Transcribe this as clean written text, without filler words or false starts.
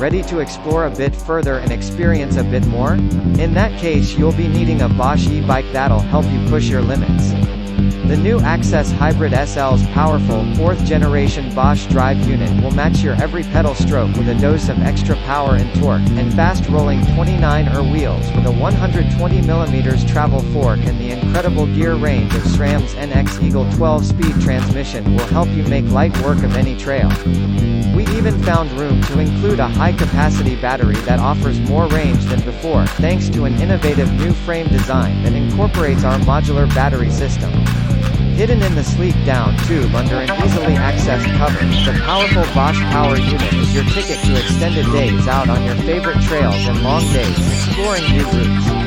Ready to explore a bit further and experience a bit more? In that case, you'll be needing a Bosch e-bike that'll help you push your limits. The new Access Hybrid SL's powerful, 4th generation Bosch drive unit will match your every pedal stroke with a dose of extra power and torque, and fast-rolling 29er wheels with a 120mm travel fork and the incredible gear range of SRAM's NX Eagle 12-speed transmission will help you make light work of any trail. We even found room to include a high-capacity battery that offers more range than before, thanks to an innovative new frame design that incorporates our modular battery system. Hidden in the sleek down tube under an easily accessed cover, the powerful Bosch Power Unit is your ticket to extended days out on your favorite trails and long days exploring new routes.